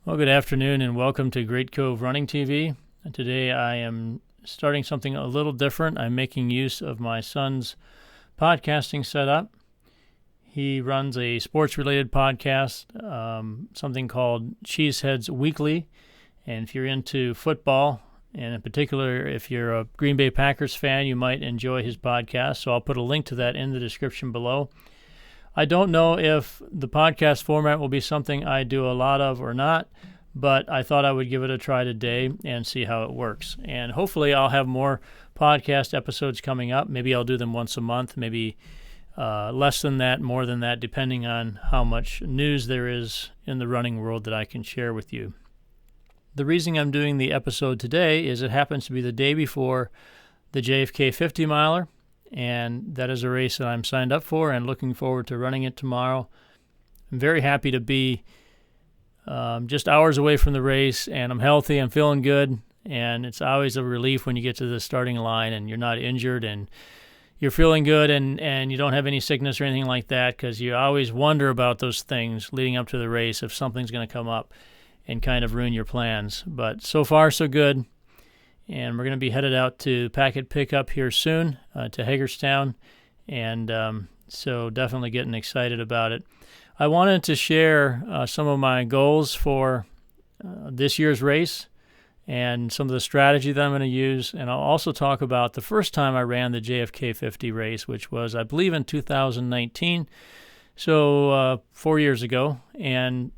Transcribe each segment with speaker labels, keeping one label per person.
Speaker 1: Well, good afternoon and welcome to Great Cove Running TV. And today I am starting something a little different. I'm making use of my son's podcasting setup. He runs a sports-related podcast, something called Cheeseheads Weekly. And if you're into football, and in particular if you're a Green Bay Packers fan, you might enjoy his podcast. So I'll put a link to that in the description below. I don't know if the podcast format will be something I do a lot of or not, but I thought I would give it a try today and see how it works. And hopefully I'll have more podcast episodes coming up. Maybe I'll do them once a month, maybe less than that, more than that, depending on how much news there is in the running world that I can share with you. The reason I'm doing the episode today is it happens to be the day before the JFK 50 miler. And that is a race that I'm signed up for and looking forward to running it tomorrow. I'm very happy to be just hours away from the race, and I'm healthy, I'm feeling good, and it's always a relief when you get to the starting line and you're not injured and you're feeling good and you don't have any sickness or anything like that, because you always wonder about those things leading up to the race if something's going to come up and kind of ruin your plans. But so far, so good. And we're going to be headed out to packet pickup here soon to Hagerstown, and so definitely getting excited about it. I wanted to share some of my goals for this year's race and some of the strategy that I'm going to use, and I'll also talk about the first time I ran the JFK 50 race, which was, I believe, in 2019, so 4 years ago, and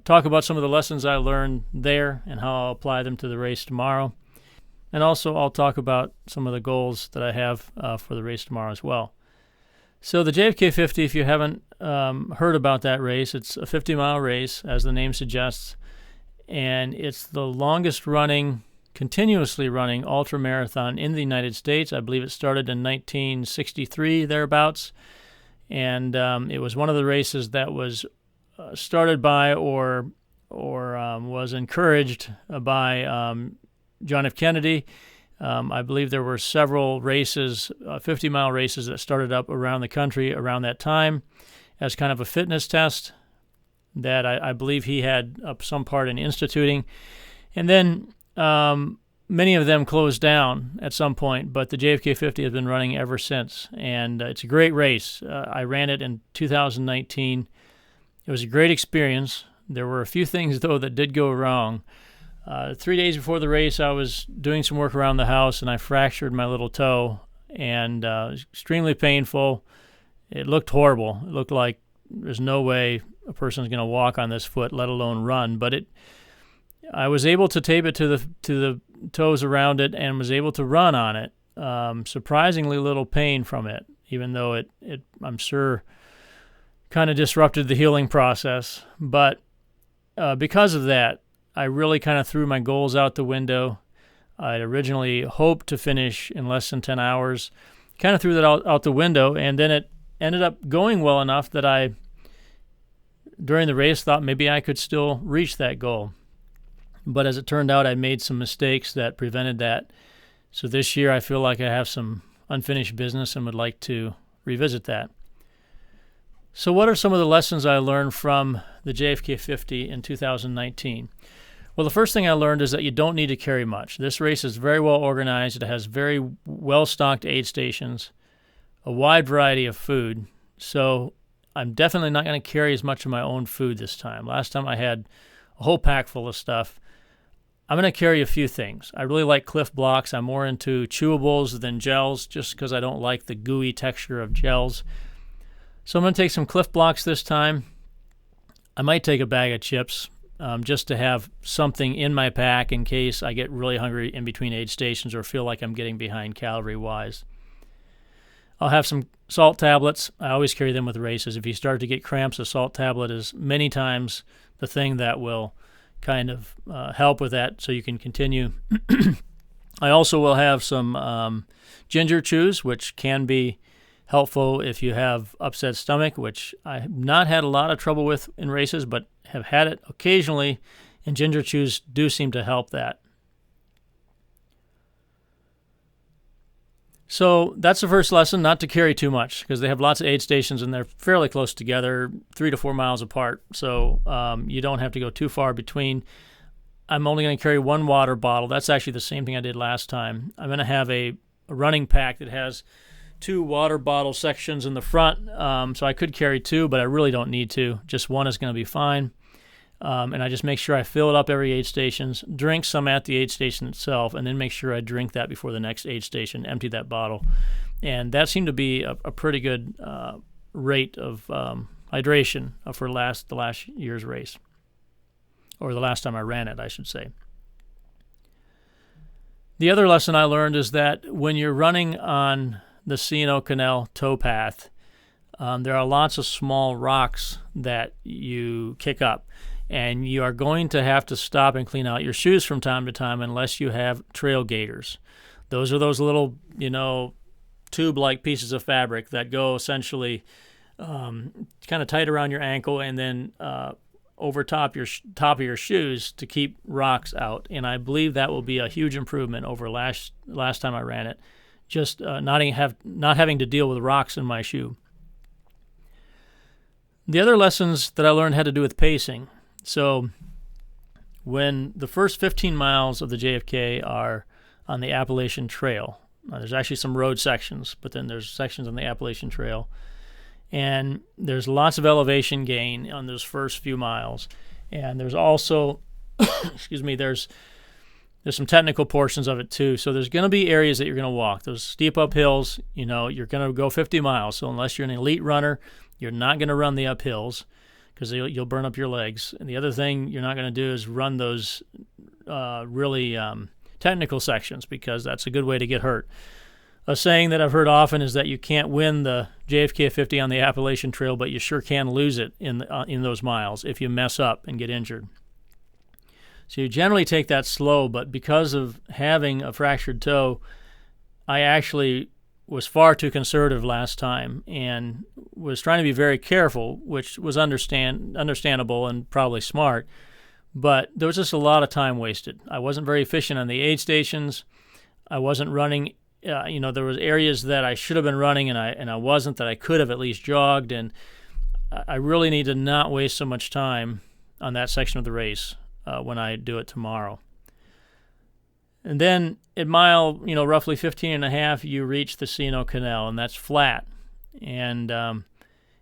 Speaker 1: talk about some of the lessons I learned there and how I'll apply them to the race tomorrow. And also, I'll talk about some of the goals that I have for the race tomorrow as well. So the JFK 50, if you haven't heard about that race, it's a 50-mile race, as the name suggests, and it's the longest running, continuously running ultramarathon in the United States. I believe it started in 1963, thereabouts, and it was one of the races that was started by or was encouraged by John F. Kennedy. I believe there were several races, 50-mile races that started up around the country around that time as kind of a fitness test that I believe he had some part in instituting. And then many of them closed down at some point, but the JFK 50 has been running ever since. And it's a great race. I ran it in 2019. It was a great experience. There were a few things, though, that did go wrong. 3 days before the race, I was doing some work around the house, and I fractured my little toe, and it was extremely painful. It looked horrible. It looked like there's no way a person's going to walk on this foot, let alone run. But I was able to tape it to the toes around it and was able to run on it. Surprisingly little pain from it, even though it I'm sure, kind of disrupted the healing process. But because of that, I really kind of threw my goals out the window. I'd originally hoped to finish in less than 10 hours. Kind of threw that out the window, and then it ended up going well enough that I, during the race, thought maybe I could still reach that goal. But as it turned out, I made some mistakes that prevented that. So this year I feel like I have some unfinished business and would like to revisit that. So what are some of the lessons I learned from the JFK 50 in 2019? Well, the first thing I learned is that you don't need to carry much. This race is very well organized. It has very well-stocked aid stations, a wide variety of food. So I'm definitely not going to carry as much of my own food this time. Last time I had a whole pack full of stuff. I'm going to carry a few things. I really like Cliff Blocks. I'm more into chewables than gels, just because I don't like the gooey texture of gels. So I'm going to take some Cliff Blocks this time. I might take a bag of chips just to have something in my pack in case I get really hungry in between aid stations or feel like I'm getting behind calorie-wise. I'll have some salt tablets. I always carry them with races. If you start to get cramps, a salt tablet is many times the thing that will kind of help with that so you can continue. I also will have some ginger chews, which can be helpful if you have upset stomach, which I have not had a lot of trouble with in races, but have had it occasionally, and ginger chews do seem to help that. So that's the first lesson, not to carry too much, because they have lots of aid stations and they're fairly close together, 3 to 4 miles apart. So you don't have to go too far between. I'm only going to carry one water bottle. That's actually the same thing I did last time. I'm going to have a running pack that has 2 water bottle sections in the front. So I could carry 2, but I really don't need to. Just one is going to be fine. And I just make sure I fill it up every aid stations, drink some at the aid station itself, and then make sure I drink that before the next aid station, empty that bottle. And that seemed to be a pretty good rate of hydration for the last year's race, or the last time I ran it, I should say. The other lesson I learned is that when you're running on the C&O Canal towpath, there are lots of small rocks that you kick up. And you are going to have to stop and clean out your shoes from time to time unless you have trail gaiters. Those are those little, tube-like pieces of fabric that go essentially kind of tight around your ankle and then over top of your shoes to keep rocks out. And I believe that will be a huge improvement over last time I ran it, just not having to deal with rocks in my shoe. The other lessons that I learned had to do with pacing. So when the first 15 miles of the JFK are on the Appalachian Trail, there's actually some road sections, but then there's sections on the Appalachian Trail, and there's lots of elevation gain on those first few miles. And there's also, there's some technical portions of it too. So there's going to be areas that you're going to walk. Those steep uphills, you're going to go 50 miles. So unless you're an elite runner, you're not going to run the uphills, because you'll burn up your legs. And the other thing you're not going to do is run those really technical sections, because that's a good way to get hurt. A saying that I've heard often is that you can't win the JFK 50 on the Appalachian Trail, but you sure can lose it in those miles if you mess up and get injured. So you generally take that slow, but because of having a fractured toe, I actually was far too conservative last time and was trying to be very careful, which was understandable and probably smart, but there was just a lot of time wasted. I wasn't very efficient on the aid stations. I wasn't running, there was areas that I should have been running and I wasn't, that I could have at least jogged, and I really need to not waste so much time on that section of the race when I do it tomorrow. And then at mile, roughly 15 and a half, you reach the C&O Canal, and that's flat. And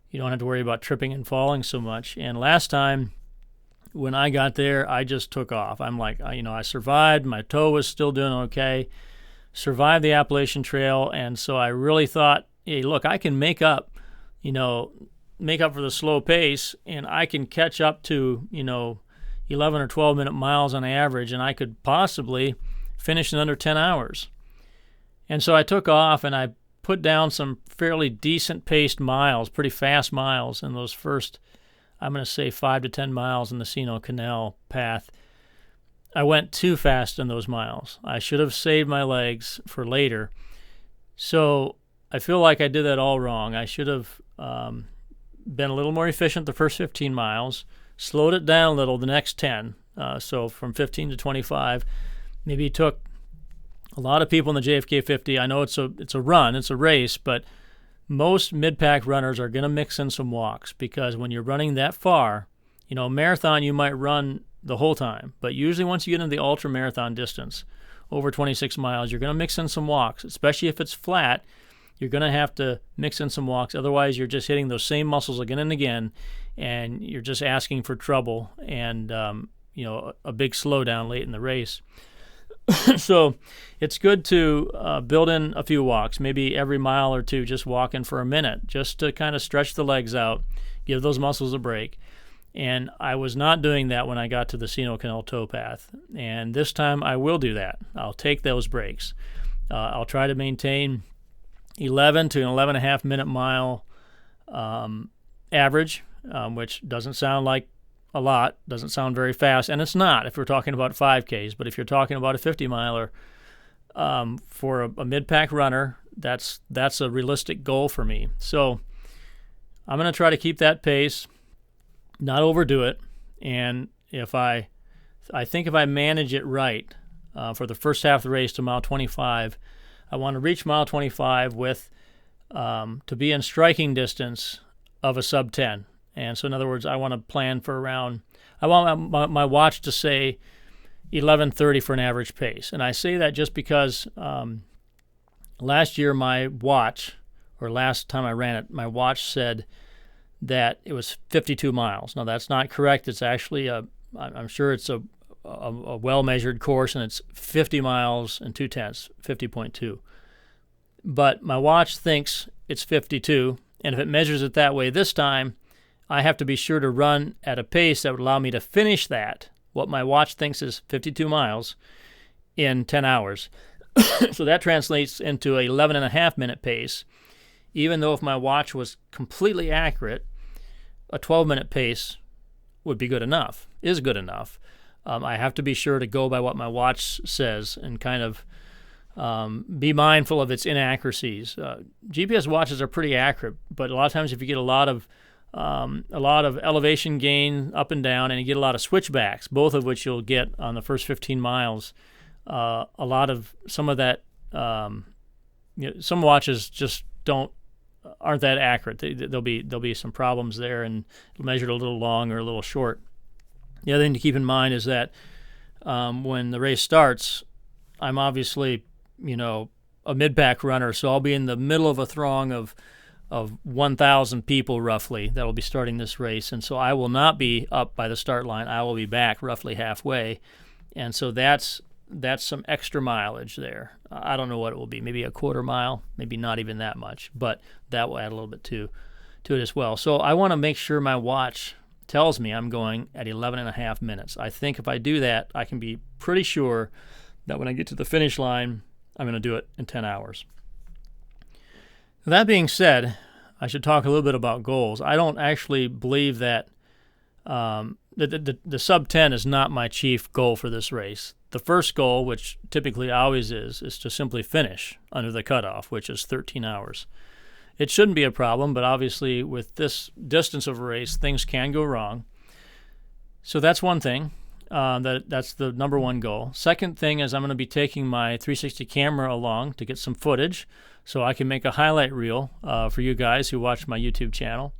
Speaker 1: you don't have to worry about tripping and falling so much. And last time, when I got there, I just took off. I'm like, I survived. My toe was still doing okay. Survived the Appalachian Trail. And so I really thought, hey, look, I can make up for the slow pace, and I can catch up to, 11 or 12 minute miles on average, and I could possibly finish in under 10 hours. And so I took off and I put down some fairly decent paced miles, pretty fast miles in those first, I'm going to say 5 to 10 miles in the C&O Canal path. I went too fast in those miles. I should have saved my legs for later. So I feel like I did that all wrong. I should have been a little more efficient the first 15 miles, slowed it down a little the next 10, so from 15 to 25. Maybe it took a lot of people in the JFK 50. I know it's a run, it's a race, but most mid-pack runners are going to mix in some walks, because when you're running that far, a marathon you might run the whole time, but usually once you get into the ultra-marathon distance, over 26 miles, you're going to mix in some walks, especially if it's flat. You're going to have to mix in some walks. Otherwise, you're just hitting those same muscles again and again, and you're just asking for trouble and a big slowdown late in the race. So it's good to build in a few walks, maybe every mile or two, just walking for a minute, just to kind of stretch the legs out, give those muscles a break. And I was not doing that when I got to the C&O Canal towpath. And this time I will do that. I'll take those breaks. I'll try to maintain 11 to an 11.5 minute mile average, which doesn't sound like a lot, doesn't sound very fast, and it's not if we're talking about 5Ks, but if you're talking about a 50-miler, for a mid-pack runner, that's a realistic goal for me. So I'm going to try to keep that pace, not overdo it, and I think if I manage it right for the first half of the race to mile 25, I want to reach mile 25 with to be in striking distance of a sub 10. And so in other words, I want to plan for around, I want my watch to say 11:30 for an average pace. And I say that just because last year my watch, or last time I ran it, my watch said that it was 52 miles. Now that's not correct. It's actually I'm sure it's a well-measured course, and it's 50 miles and 2/10, 50.2. But my watch thinks it's 52, and if it measures it that way this time, I have to be sure to run at a pace that would allow me to finish that, what my watch thinks is 52 miles, in 10 hours. So that translates into an 11.5-minute pace. Even though if my watch was completely accurate, a 12-minute pace would be good enough, is good enough. I have to be sure to go by what my watch says and kind of be mindful of its inaccuracies. GPS watches are pretty accurate, but a lot of times if you get a lot of elevation gain up and down, and you get a lot of switchbacks, both of which you'll get on the first 15 miles, some of that, some watches just aren't that accurate. There'll be some problems there, and it'll measure it a little long or a little short. The other thing to keep in mind is that when the race starts, I'm obviously, a mid-pack runner, so I'll be in the middle of a throng of 1,000 people roughly that will be starting this race, and so I will not be up by the start line. I will be back roughly halfway, and so that's some extra mileage there. I don't know what it will be, maybe a quarter mile, maybe not even that much, but that will add a little bit to it as well. So I want to make sure my watch tells me I'm going at 11.5 minutes. I think if I do that, I can be pretty sure that when I get to the finish line, I'm going to do it in 10 hours. That being said, I should talk a little bit about goals. I don't actually believe that the sub 10 is not my chief goal for this race. The first goal, which typically always is to simply finish under the cutoff, which is 13 hours. It shouldn't be a problem, but obviously with this distance of a race, things can go wrong. So that's one thing. That's the number one goal. Second thing is I'm going to be taking my 360 camera along to get some footage so I can make a highlight reel for you guys who watch my YouTube channel.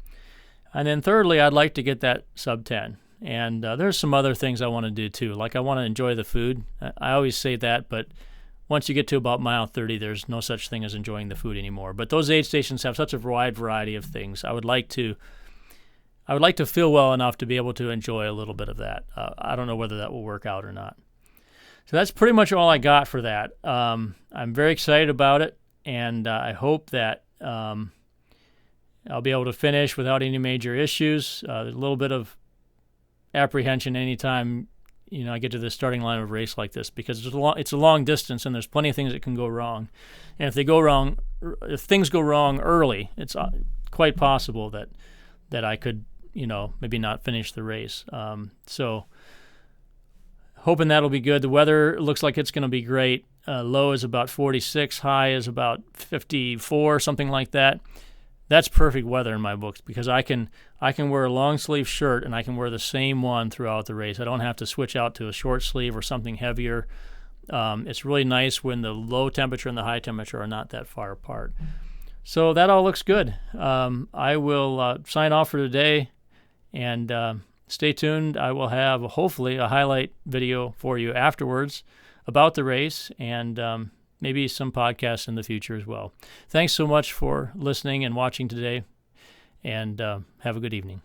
Speaker 1: And then thirdly, I'd like to get that sub 10. And there's some other things I want to do too. Like I want to enjoy the food. I always say that, but once you get to about mile 30, there's no such thing as enjoying the food anymore. But those aid stations have such a wide variety of things. I would like to feel well enough to be able to enjoy a little bit of that. I don't know whether that will work out or not. So that's pretty much all I got for that. I'm very excited about it, and I hope that I'll be able to finish without any major issues. There's a little bit of apprehension anytime I get to the starting line of a race like this, because it's a long distance and there's plenty of things that can go wrong. And if things go wrong early, it's quite possible that I could maybe not finish the race. So hoping that'll be good. The weather looks like it's going to be great. Low is about 46, high is about 54, something like that. That's perfect weather in my books, because I can wear a long sleeve shirt and I can wear the same one throughout the race. I don't have to switch out to a short sleeve or something heavier. It's really nice when the low temperature and the high temperature are not that far apart. So that all looks good. I will sign off for today, and stay tuned. I will have hopefully a highlight video for you afterwards about the race, and maybe some podcasts in the future as well. Thanks so much for listening and watching today, and have a good evening.